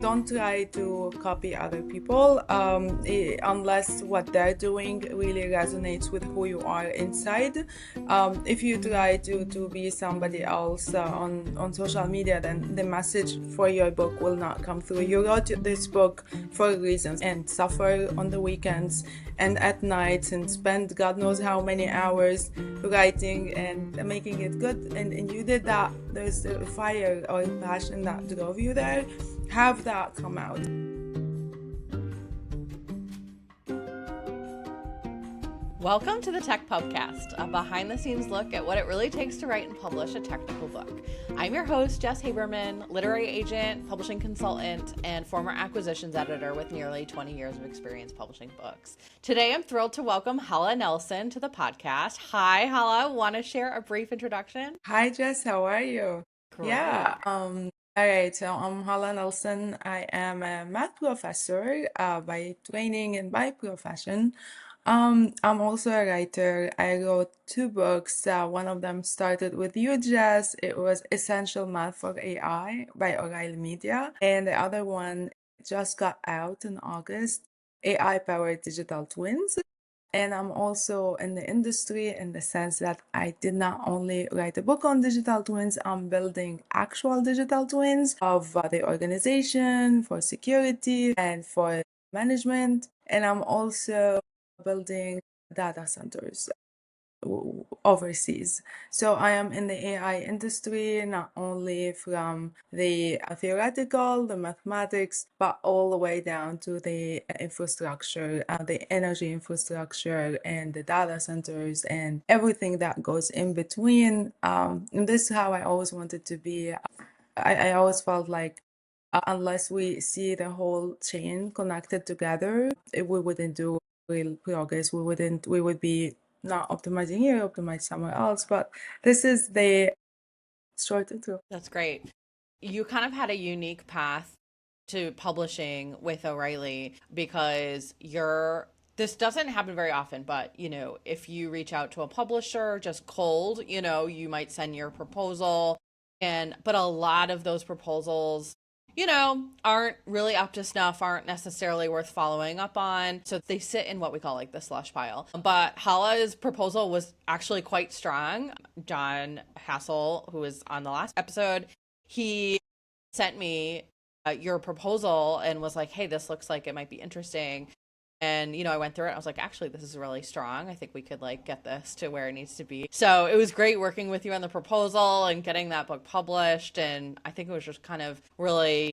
Don't try to copy other people unless what they're doing really resonates with who you are inside. If you try to be somebody else on social media, then the message for your book will not come through. You wrote this book for reasons and suffer on the weekends and at nights and spend God knows how many hours writing and making it good. And you did that. There's a fire or passion that drove you there. Have that come out. Welcome to the Tech Pubcast, a behind-the-scenes look at what it really takes to write and publish a technical book. I'm your host, Jess Haberman, literary agent, publishing consultant, and former acquisitions editor with nearly 20 years of experience publishing books. Today, I'm thrilled to welcome Hala Nelson to the podcast. Hi, Hala. Want to share a brief introduction? Hi, Jess. How are you? Great. Yeah. All right, so I'm Hala Nelson. I am a math professor by training and by profession. I'm also a writer. I wrote 2 books. One of them started with you, Jess. It was Essential Math for AI by O'Reilly Media. And the other one just got out in August, AI-powered digital twins. And I'm also in the industry in the sense that I did not only write a book on digital twins, I'm building actual digital twins of the organization for security and for management. And I'm also building data centers overseas. So I am in the AI industry, not only from the theoretical, the mathematics, but all the way down to the infrastructure, the energy infrastructure and the data centers and everything that goes in between. And this is how I always wanted to be. I always felt like unless we see the whole chain connected together, we wouldn't do real progress. We would be not optimizing here, optimize somewhere else. But this is the short intro. That's great. You kind of had a unique path to publishing with O'Reilly because this doesn't happen very often, but if you reach out to a publisher just cold, you might send your proposal but a lot of those proposals aren't really up to snuff, aren't necessarily worth following up on. So they sit in what we call like the slush pile. But Hala's proposal was actually quite strong. John Hassel, who was on the last episode, he sent me your proposal and was like, hey, this looks like it might be interesting. And, I went through it. I was like, actually, this is really strong. I think we could get this to where it needs to be. So it was great working with you on the proposal and getting that book published. And I think it was just kind of really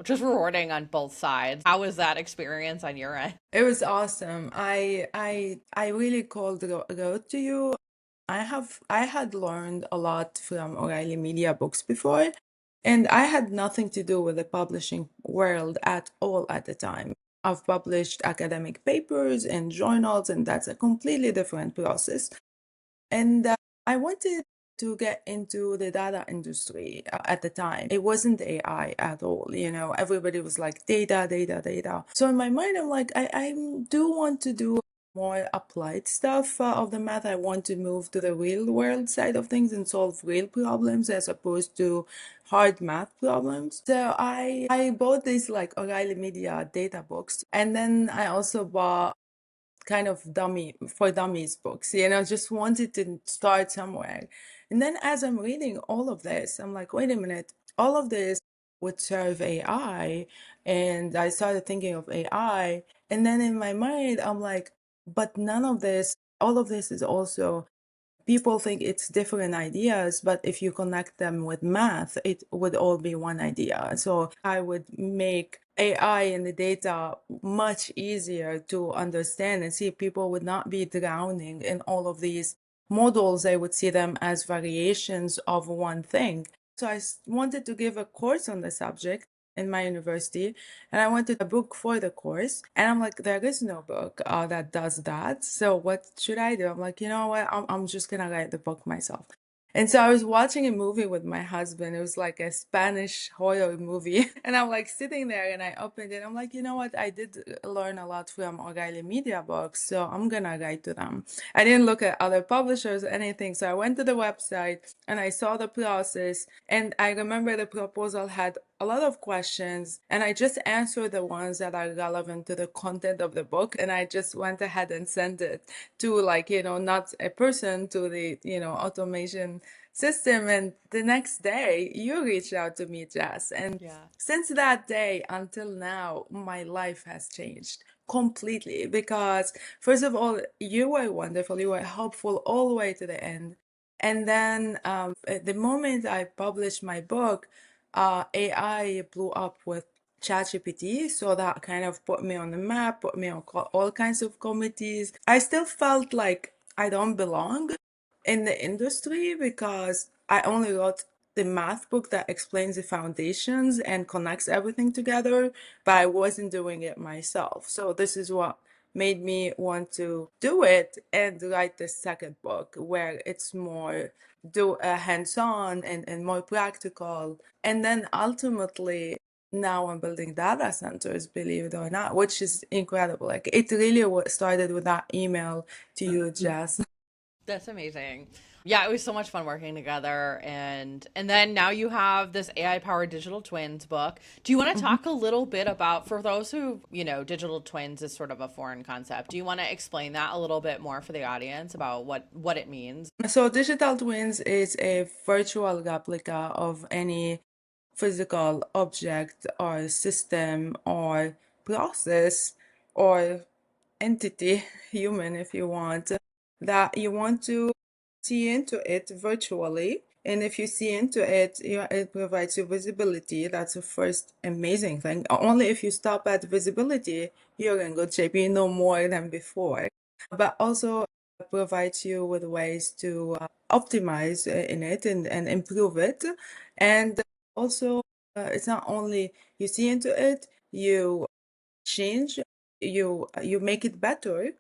just rewarding on both sides. How was that experience on your end? It was awesome. I really wrote to you. I had learned a lot from O'Reilly Media books before, and I had nothing to do with the publishing world at all at the time. I've published academic papers and journals, and that's a completely different process. And I wanted to get into the data industry at the time. It wasn't AI at all, everybody was like data, data, data. So in my mind, I'm like, I do want to do more applied stuff of the math. I want to move to the real world side of things and solve real problems as opposed to hard math problems. So I bought these O'Reilly Media data books, and then I also bought kind of dummies books, just wanted to start somewhere. And then as I'm reading all of this, I'm like, wait a minute, all of this would serve AI. And I started thinking of AI. And then in my mind, I'm like, but all of this is also, people think it's different ideas, but if you connect them with math, it would all be one idea. So I would make AI and the data much easier to understand and see. People would not be drowning in all of these models. They would see them as variations of one thing. So I wanted to give a course on the subject in my university, and I wanted a book for the course, and I'm like, there is no book that does that, so what should I do? I'm like, you know what, I'm just gonna write the book myself. And so I was watching a movie with my husband. It was like a Spanish horror movie. And I'm like sitting there and I opened it. I'm like, you know what? I did learn a lot from O'Reilly Media books, so I'm gonna write to them. I didn't look at other publishers or anything. So I went to the website and I saw the process. And I remember the proposal had a lot of questions, and I just answer the ones that are relevant to the content of the book. And I just went ahead and sent it to, like, not a person, to the, automation system. And the next day you reached out to me, Jess. And Yeah. since that day until now, my life has changed completely, because first of all, you were wonderful, you were helpful all the way to the end. And then at the moment I published my book, AI blew up with ChatGPT, so that kind of put me on the map, put me on all kinds of committees. I still felt like I don't belong in the industry because I only wrote the math book that explains the foundations and connects everything together, but I wasn't doing it myself. So this is what made me want to do it and write the second book, where it's more hands-on and more practical. And then ultimately, now I'm building data centers, believe it or not, which is incredible. Like, it really started with that email to you, Jess. That's amazing. Yeah, it was so much fun working together, and then now you have this AI powered digital twins book. Do you want to talk a little bit about, for those who, digital twins is sort of a foreign concept. Do you want to explain that a little bit more for the audience about what it means? So digital twins is a virtual replica of any physical object or system or process or entity, human if you want, that you want to see into it virtually. And if you see into it, it provides you visibility. That's the first amazing thing. Only if you stop at visibility, you're in good shape. You know more than before. But also provides you with ways to optimize in it and improve it. And also, it's not only you see into it, you change, you make it better,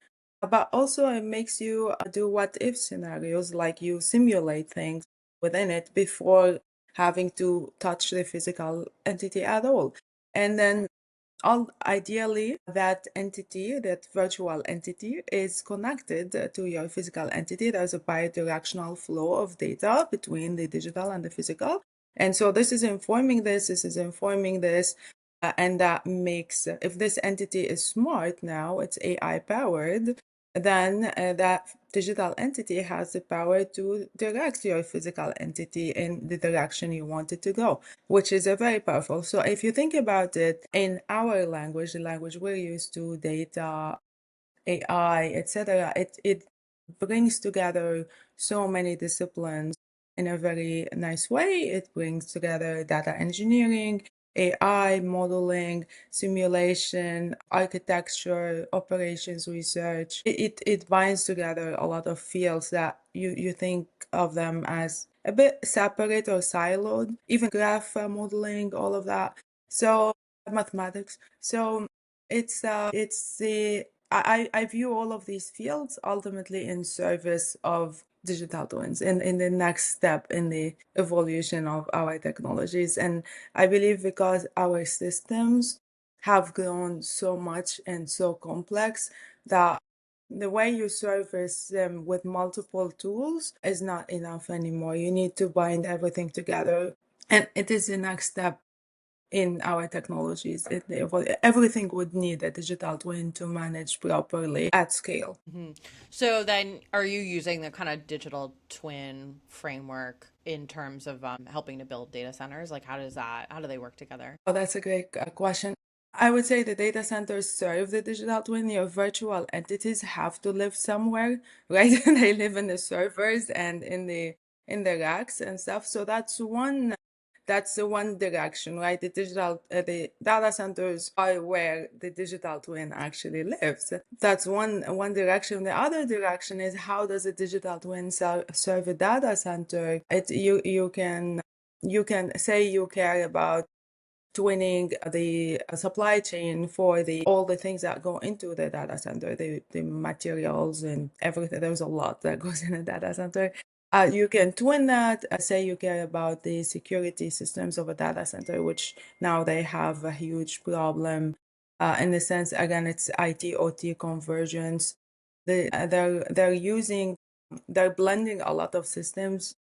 but also it makes you do what if scenarios, like you simulate things within it before having to touch the physical entity at all. And then ideally, that entity, that virtual entity, is connected to your physical entity. There's a bidirectional flow of data between the digital and the physical. And so this is informing this, and that makes, if this entity is smart now, it's AI powered, then that digital entity has the power to direct your physical entity in the direction you want it to go, which is a very powerful. So if you think about it in our language, the language we're used to, data, AI, etc., it brings together so many disciplines in a very nice way. It brings together data engineering, AI, modeling, simulation, architecture, operations research. It binds together a lot of fields that you think of them as a bit separate or siloed, even graph modeling, all of that. So mathematics. So it's the I view all of these fields ultimately in service of digital twins in the next step in the evolution of our technologies. And I believe because our systems have grown so much and so complex, that the way you service them with multiple tools is not enough anymore. You need to bind everything together. And it is the next step in our technologies. Everything would need a digital twin to manage properly at scale. So then, are you using the kind of digital twin framework in terms of helping to build data centers? Like, how do they work together? Oh, that's a great question. I would say the data centers serve the digital twin. Your virtual entities have to live somewhere, right? They live in the servers and in the racks and stuff. So that's the one direction, right? The data centers are where the digital twin actually lives. That's one direction. The other direction is, how does a digital twin serve a data center? You can say you care about twinning the supply chain for the all the things that go into the data center, the materials and everything. There's a lot that goes in a data center. You can twin that. Say you care about the security systems of a data center, which now they have a huge problem. In the sense, again, it's IT OT convergence. They're blending a lot of systems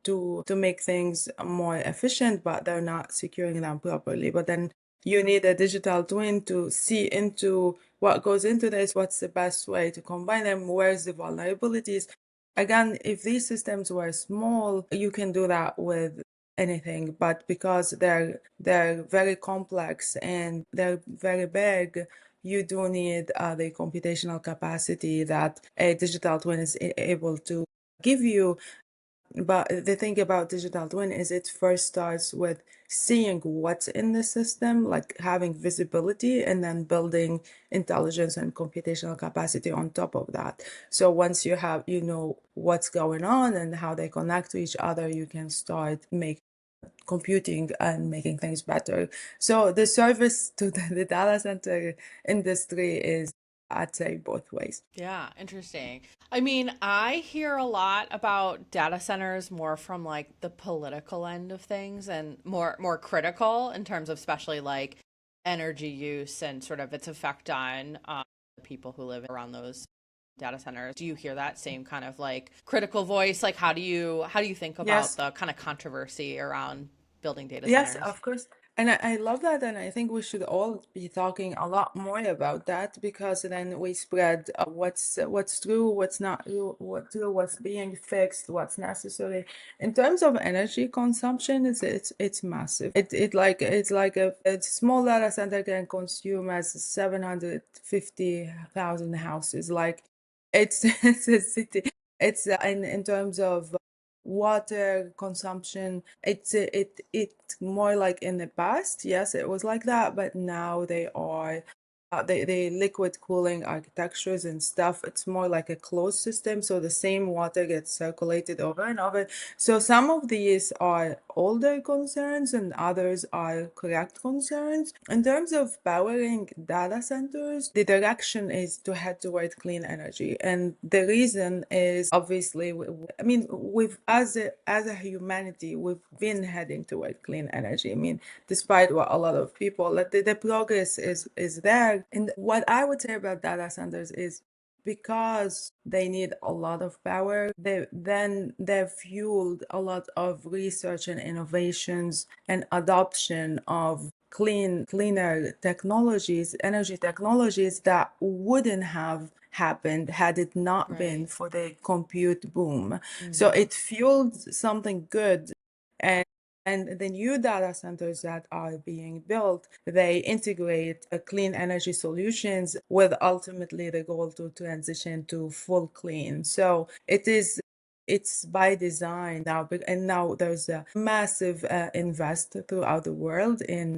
to make things more efficient, but they're not securing them properly. But then you need a digital twin to see into what goes into this, what's the best way to combine them, where's the vulnerabilities. Again, if these systems were small, you can do that with anything, but because they're very complex and they're very big, you do need the computational capacity that a digital twin is able to give you. But the thing about digital twin is it first starts with seeing what's in the system, like having visibility, and then building intelligence and computational capacity on top of that. So once you know what's going on and how they connect to each other, you can start making computing and making things better. So the service to the data center industry is, I'd say, both ways. Yeah, interesting. I mean, I hear a lot about data centers more from like the political end of things and more critical in terms of especially like energy use and sort of its effect on the people who live around those data centers. Do you hear that same kind of like critical voice? Like how do you think about Yes. the kind of controversy around building data Yes, centers? of course. And I love that. And I think we should all be talking a lot more about that because then we spread what's true, what's not true, what's being fixed, what's necessary. In terms of energy consumption, it's massive. It's like a small data center can consume as 750,000 houses. Like it's a city. It's in terms of water consumption, it's more like in the past. Yes, it was like that, but now they are the liquid cooling architectures and stuff. It's more like a closed system, so the same water gets circulated over and over. So some of these are older concerns and others are correct concerns. In terms of powering data centers, the direction is to head toward clean energy, and the reason is obviously, I mean, we've as a humanity, we've been heading toward clean energy. I mean, despite what a lot of people, like the progress is there. And what I would say about data centers is because they need a lot of power, they've fueled a lot of research and innovations and adoption of cleaner technologies, energy technologies that wouldn't have happened had it not been Right. for the compute boom. So Hmm. it fueled something good. And and the new data centers that are being built, they integrate clean energy solutions with ultimately the goal to transition to full clean. So it's by design now, and now there's a massive invest throughout the world in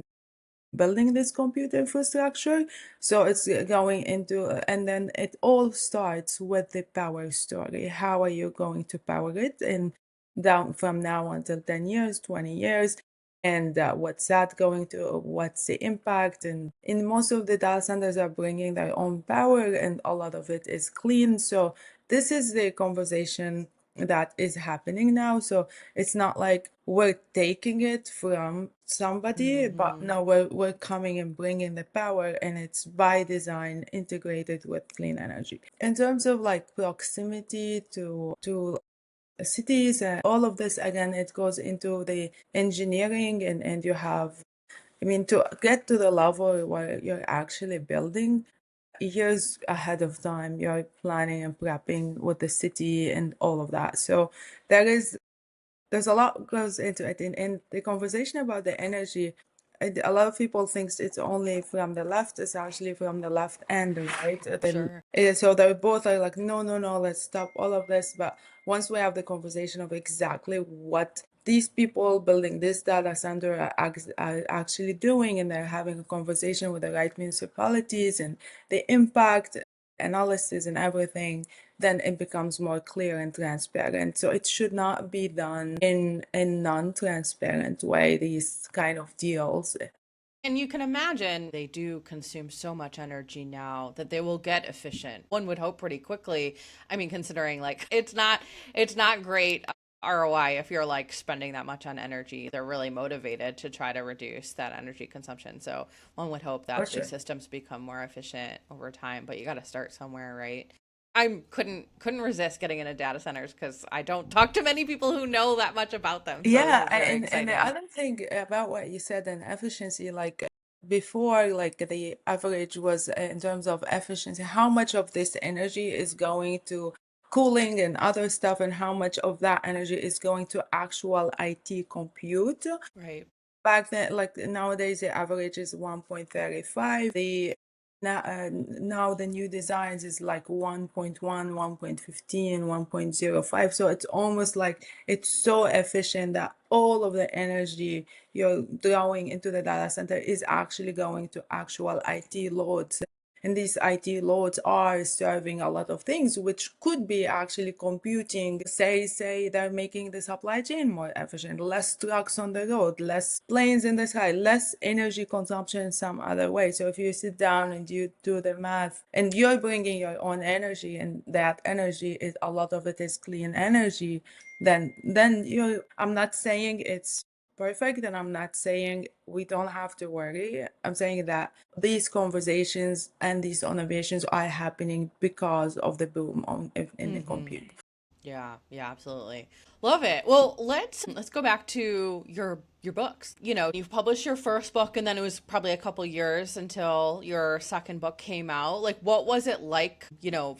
building this compute infrastructure. So it's going into, and then it all starts with the power story. How are you going to power it? And down from now until 10 years, 20 years. And what's that going to, what's the impact? And in most of the data centers are bringing their own power and a lot of it is clean. So this is the conversation that is happening now. So it's not like we're taking it from somebody, but Hmm. no, we're coming and bringing the power, and it's by design integrated with clean energy. In terms of like proximity to cities and all of this, again, it goes into the engineering, and you have, I mean, to get to the level where you're actually building years ahead of time, you're planning and prepping with the city and all of that. So there is there's a lot goes into it. In the conversation about the energy, a lot of people thinks it's only from the left. It's actually from the left and the right. Sure. So they're both are like, no, no, no, let's stop all of this. But once we have the conversation of exactly what these people building this data center are actually doing, and they're having a conversation with the right municipalities and the impact analysis and everything, then it becomes more clear and transparent. So it should not be done in a non-transparent way, these kind of deals. And you can imagine they do consume so much energy now that they will get efficient. One would hope pretty quickly. I mean, considering like it's not great ROI if you're like spending that much on energy. They're really motivated to try to reduce that energy consumption. So one would hope For that the sure. systems become more efficient over time, but you got to start somewhere, right? I couldn't resist getting into data centers because I don't talk to many people who know that much about them. So this Yeah, is very and the exciting. other thing about what you said in efficiency, like before, like the average was in terms of efficiency, how much of this energy is going to cooling and other stuff, and how much of that energy is going to actual IT compute. Right. Back then, like nowadays, the average is 1.35. The now the new designs is like 1.1, 1.15, 1.05. So it's almost like it's so efficient that all of the energy you're throwing into the data center is actually going to actual IT loads. And these IT loads are serving a lot of things, which could be actually computing. Say they're making the supply chain more efficient, less trucks on the road, less planes in the sky, less energy consumption in some other way. So if you sit down and you do the math and you're bringing your own energy, and that energy is a lot of it is clean energy, then you I'm not saying it's perfect, and I'm not saying we don't have to worry. I'm saying that these conversations and these innovations are happening because of the boom in the Mm-hmm. compute. Yeah, yeah, absolutely. Love it. Well, let's go back to your books. You know, you've published your first book and then it was probably a couple years until your second book came out. Like what was it like,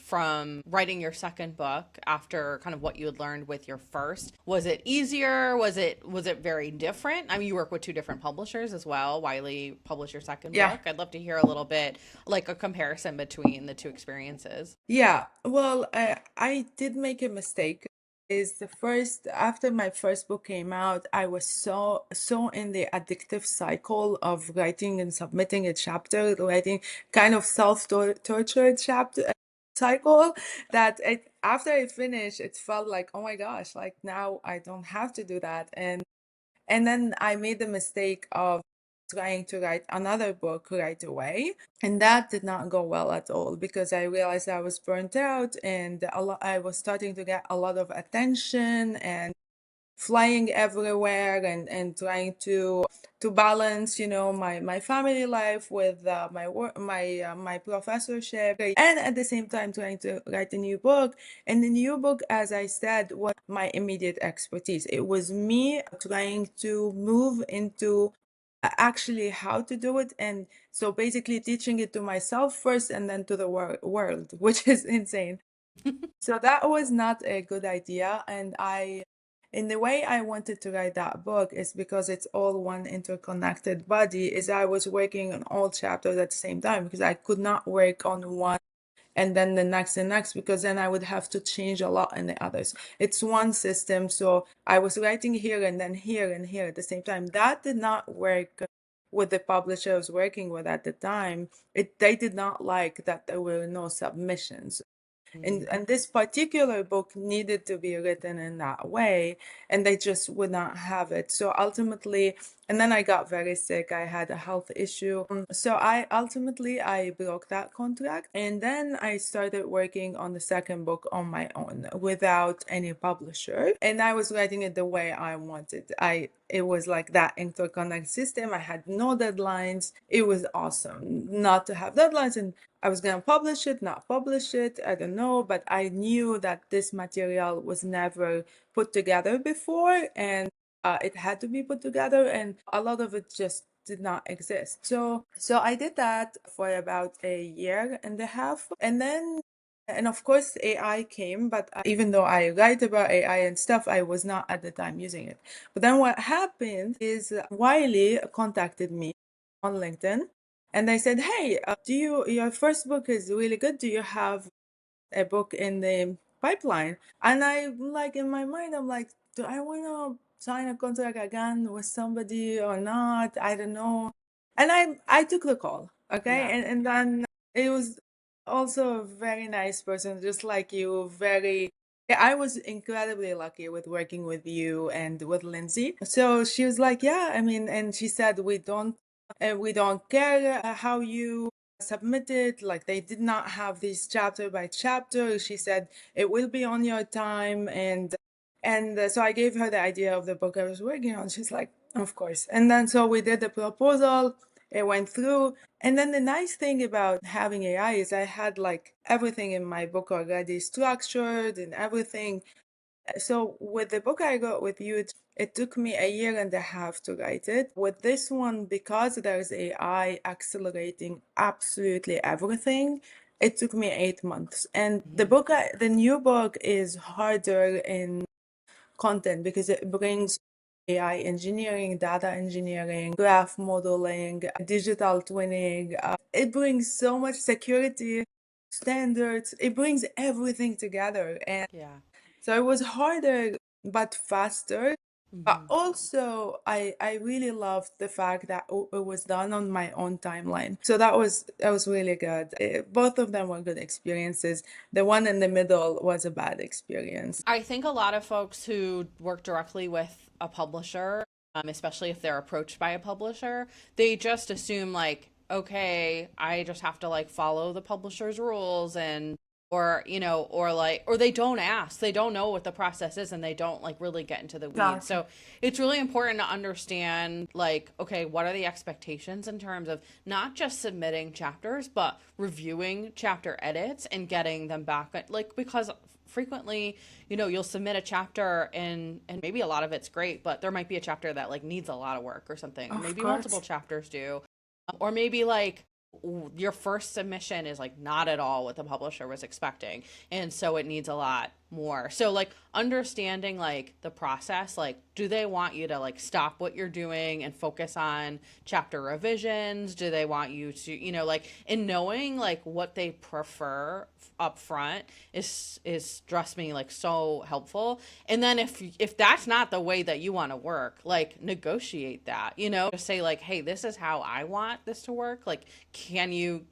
from writing your second book after kind of what you had learned with your first? Was it easier? Was it very different? I mean, you work with two different publishers as well. Wiley published your second Yeah. book. I'd love to hear a little bit like a comparison between the two experiences. Yeah, well, I did make a mistake. Is the first After my first book came out, I was so in the addictive cycle of writing and submitting a chapter, writing kind of self-torture chapter cycle, that after I finished, it felt like, oh my gosh, like now I don't have to do that. And then I made the mistake of trying to write another book right away. And that did not go well at all because I realized I was burnt out, and I was starting to get a lot of attention and flying everywhere, and trying to balance, my family life with my work, my professorship, and at the same time trying to write a new book. And the new book, as I said, was my immediate expertise. It was me trying to move into actually how to do it, and so basically teaching it to myself first and then to the world, which is insane. So that was not a good idea. And in the way I wanted to write that book is because it's all one interconnected body, is I was working on all chapters at the same time, because I could not work on one and then the next and next, because then I would have to change a lot in the others. It's one system. So I was writing here and then here and here at the same time. That did not work with the publisher I was working with at the time. They did not like that there were no submissions. And this particular book needed to be written in that way, and they just would not have it. So ultimately, and then I got very sick. I had a health issue. So I broke that contract, and then I started working on the second book on my own without any publisher. And I was writing it the way I wanted. It was like that interconnect system. I had no deadlines. It was awesome not to have deadlines, and I was going to publish it, not publish it, I don't know, but I knew that this material was never put together before, and it had to be put together, and a lot of it just did not exist. So I did that for about a year and a half, and of course AI came, but even though I write about AI and stuff, I was not at the time using it. But then what happened is Wiley contacted me on LinkedIn, and they said, "Hey, your first book is really good. Do you have a book in the pipeline?" And I like in my mind, I'm like, do I want to sign a contract again with somebody or not? I don't know. And I took the call, okay, Yeah. and then it was also a very nice person, just like you. Yeah, I was incredibly lucky with working with you and with Lindsay. So she was like, yeah, I mean, and she said, we don't care how you submitted. Like, they did not have this chapter by chapter. She said it will be on your time, and so I gave her the idea of the book I was working on. She's like, of course. And then so we did the proposal. it went through. And then the nice thing about having AI is I had like everything in my book already structured and everything. So with the book I got with you, it took me a year and a half to write it. With this one, because there's AI accelerating absolutely everything, it took me 8 months. And Mhm. the new book is harder in content because it brings AI engineering, data engineering, graph modeling, digital twinning. It brings so much security standards. It brings everything together. And Yeah. so it was harder but faster. But Hmm. also, I really loved the fact that it was done on my own timeline. So that was really good. Both of them were good experiences. The one in the middle was a bad experience. I think a lot of folks who work directly with a publisher, especially if they're approached by a publisher, they just assume like, okay, I just have to like follow the publisher's rules and or or they don't ask, they don't know what the process is and they don't like really get into the weeds. Exactly. So it's really important to understand like, okay, what are the expectations in terms of not just submitting chapters but reviewing chapter edits and getting them back, like because frequently, you'll submit a chapter and maybe a lot of it's great, but there might be a chapter that like needs a lot of work or something. Of Maybe multiple course. chapters do. Or maybe like your first submission is like not at all what the publisher was expecting, and so it needs a lot more. So like understanding like the process, like do they want you to like stop what you're doing and focus on chapter revisions? Do they want you to, like, in knowing like what they prefer up front is trust me like so helpful. And then if that's not the way that you want to work, like negotiate that, just say like, hey, this is how I want this to work, like can you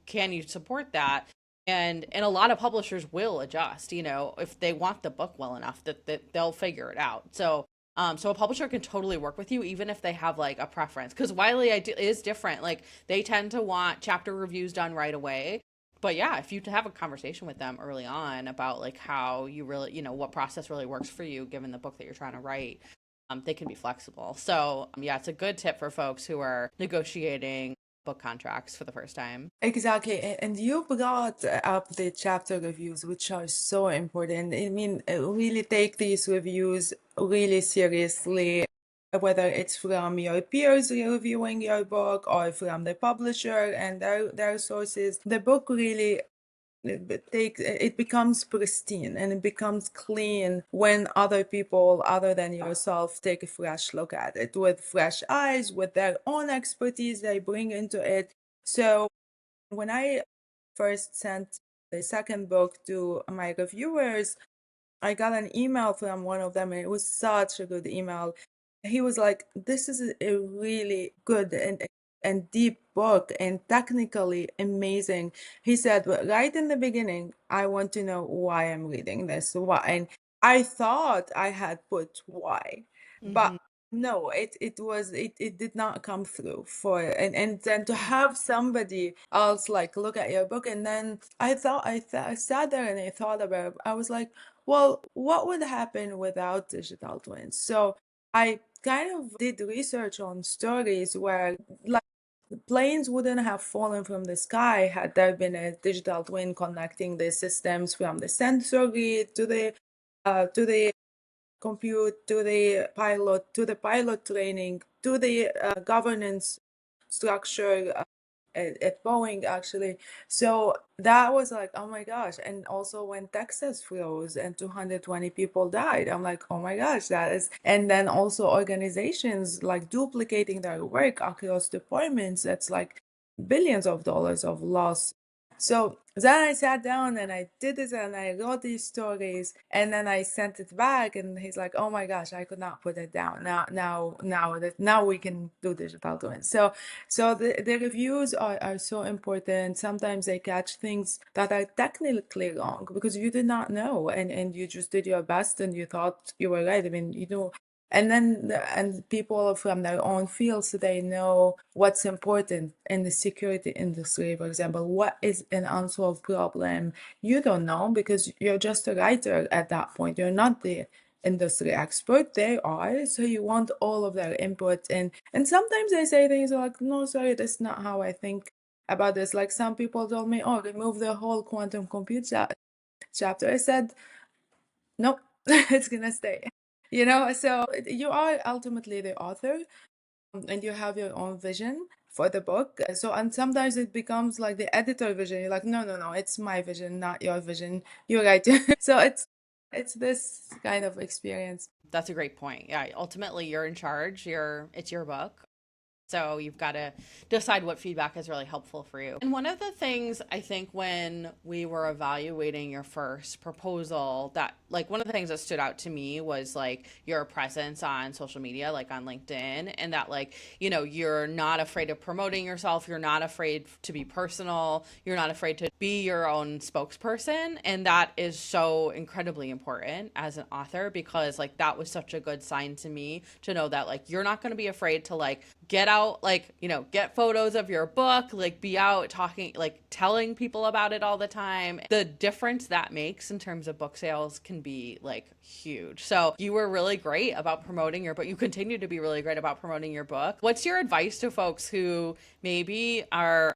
support that? And a lot of publishers will adjust, if they want the book well enough that they'll figure it out. So a publisher can totally work with you even if they have like a preference, because Wiley is different. Like they tend to want chapter reviews done right away. But yeah, if you have a conversation with them early on about like how you really, what process really works for you given the book that you're trying to write, they can be flexible. So yeah, it's a good tip for folks who are negotiating book contracts for the first time. Exactly. And you brought up the chapter reviews, which are so important. I mean, really take these reviews really seriously, whether it's from your peers reviewing your book or from the publisher and their sources. The book really it becomes pristine and it becomes clean when other people other than yourself take a fresh look at it with fresh eyes, with their own expertise they bring into it. So when I first sent the second book to my reviewers, I got an email from one of them, and it was such a good email. He was like, "This is a really good and deep book and technically amazing." He said, "But right in the beginning, I want to know why I'm reading this. Why?" And I thought I had put why, but Mm-hmm. no, it did not come through for and then to have somebody else like look at your book. And then I sat there and I thought about it. I was like, well, what would happen without digital twins? So I kind of did research on stories where like planes wouldn't have fallen from the sky had there been a digital twin connecting the systems from the sensory to the compute to the pilot training to the governance structure at Boeing actually. So that was like, oh my gosh. And also when Texas froze and 220 people died, I'm like, oh my gosh, that is. And then also organizations like duplicating their work across departments, that's like billions of dollars of loss. So then I sat down and I did it and I wrote these stories and then I sent it back and he's like, "Oh my gosh, I could not put it down. Now we can do digital twins." So the reviews are so important. Sometimes they catch things that are technically wrong because you did not know and you just did your best and you thought you were right. I mean, and then and people from their own fields, they know what's important in the security industry, for example. What is an unsolved problem? You don't know because you're just a writer at that point. You're not industry expert. They are. So you want all of their input. And sometimes they say things like, no, sorry, that's not how I think about this. Like some people told me, oh, remove the whole quantum computer chapter. I said, nope, it's gonna stay. So you are ultimately the author, and you have your own vision for the book. And sometimes it becomes like the editor vision. You're like, no, no, no, it's my vision, not your vision. You're right. So it's this kind of experience. That's a great point. Yeah, ultimately you're in charge. It's your book. So you've got to decide what feedback is really helpful for you. And one of the things I think when we were evaluating your first proposal, that like one of the things that stood out to me was like your presence on social media, like on LinkedIn, and that like, you're not afraid of promoting yourself. You're not afraid to be personal. You're not afraid to be your own spokesperson. And that is so incredibly important as an author, because like that was such a good sign to me to know that like you're not going to be afraid to like get out, like, get photos of your book, like be out talking, like telling people about it all the time. The difference that makes in terms of book sales can be like huge. So you were really great about promoting your book. You continue to be really great about promoting your book. What's your advice to folks who maybe are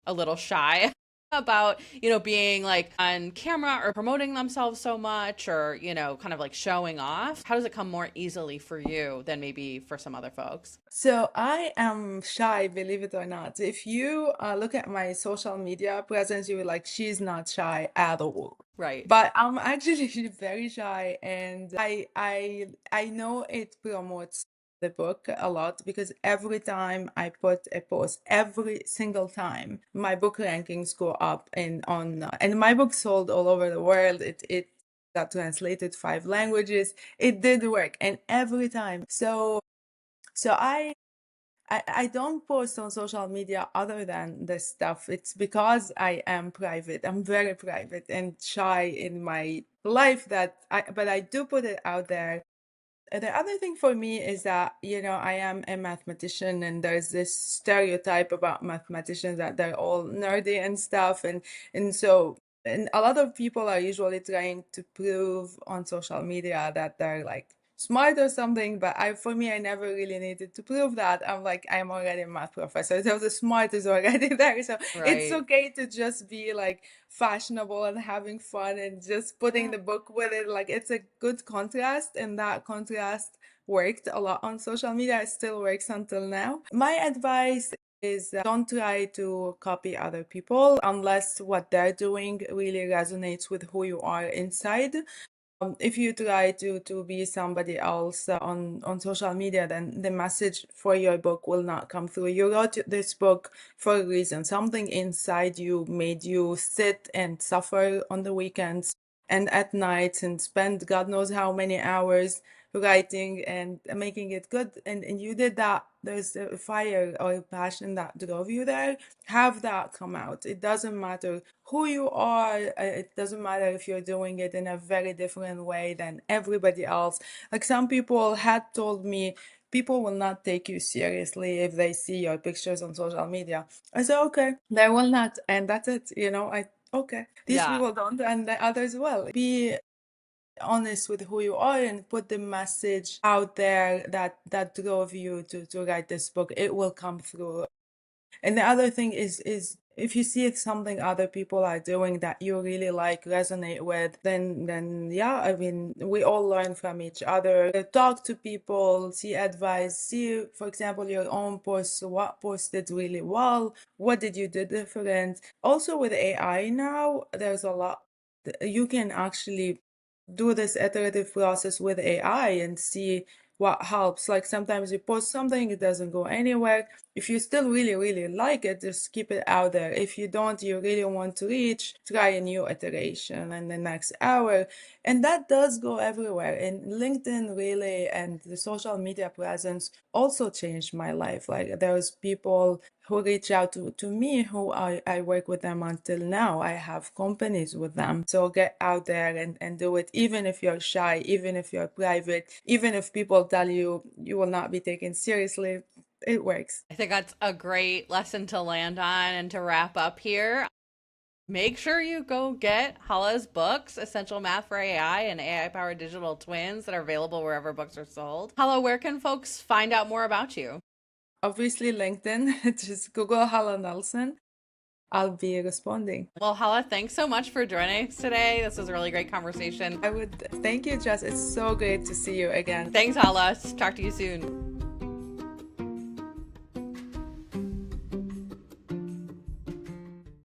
a little shy about, being like on camera or promoting themselves so much, or, kind of like showing off? How does it come more easily for you than maybe for some other folks? So I am shy, believe it or not. If you look at my social media presence, you will like, she's not shy at all. Right. But I'm actually very shy, and I know it promotes the book a lot, because every time I put a post, every single time, my book rankings go up, and my book sold all over the world. It got translated 5 languages. It did work, and every time. So I don't post on social media other than this stuff. It's because I am private. I'm very private and shy in my life, but I do put it out there. The other thing for me is that, I am a mathematician, and there's this stereotype about mathematicians that they're all nerdy and stuff. And a lot of people are usually trying to prove on social media that they're like smart or something. But for me, I never really needed to prove that. I'm like, I'm already a math professor, so the smart is already there. So it's Right. okay to just be like fashionable and having fun and just putting Yeah. the book with it. Like, it's a good contrast, and that contrast worked a lot on social media. It still works until now. My advice is, don't try to copy other people unless what they're doing really resonates with who you are inside. If you try to be somebody else on social media, then the message for your book will not come through. You wrote this book for a reason. Something inside you made you sit and suffer on the weekends and at night and spend God knows how many hours writing and making it good. And you did that. There's a fire or a passion that drove you there. Have that come out. It doesn't matter who you are. It doesn't matter if you're doing it in a very different way than everybody else. Like, some people had told me, people will not take you seriously if they see your pictures on social media. I said, okay, they will not. And that's it. Okay, these Yeah. people don't, and the others will. Be honest with who you are and put the message out there that drove you to write this book. It will come through. And the other thing is if you see it's something other people are doing that you really like, resonate with, then yeah, I mean, we all learn from each other. Talk to people, see advice, see, for example, your own posts, what posted really well, what did you do different. Also with AI now, there's a lot you can actually do this iterative process with AI and see what helps. Like, sometimes you post something, it doesn't go anywhere. If you still really, really like it, just keep it out there. If you don't, you really want to reach, try a new iteration in the next hour. And that does go everywhere. And LinkedIn really, and the social media presence also changed my life. Like, there's people who reach out to me, who I work with them until now. I have companies with them. So get out there and do it, even if you're shy, even if you're private, even if people tell you you will not be taken seriously. It works. I think that's a great lesson to land on and to wrap up here. Make sure you go get Hala's books, Essential Math for AI and AI Powered Digital Twins, that are available wherever books are sold. Hala, where can folks find out more about you? Obviously, LinkedIn, just Google Hala Nelson. I'll be responding. Well, Hala, thanks so much for joining us today. This was a really great conversation. I would thank you, Jess. It's so great to see you again. Thanks, Hala. Talk to you soon.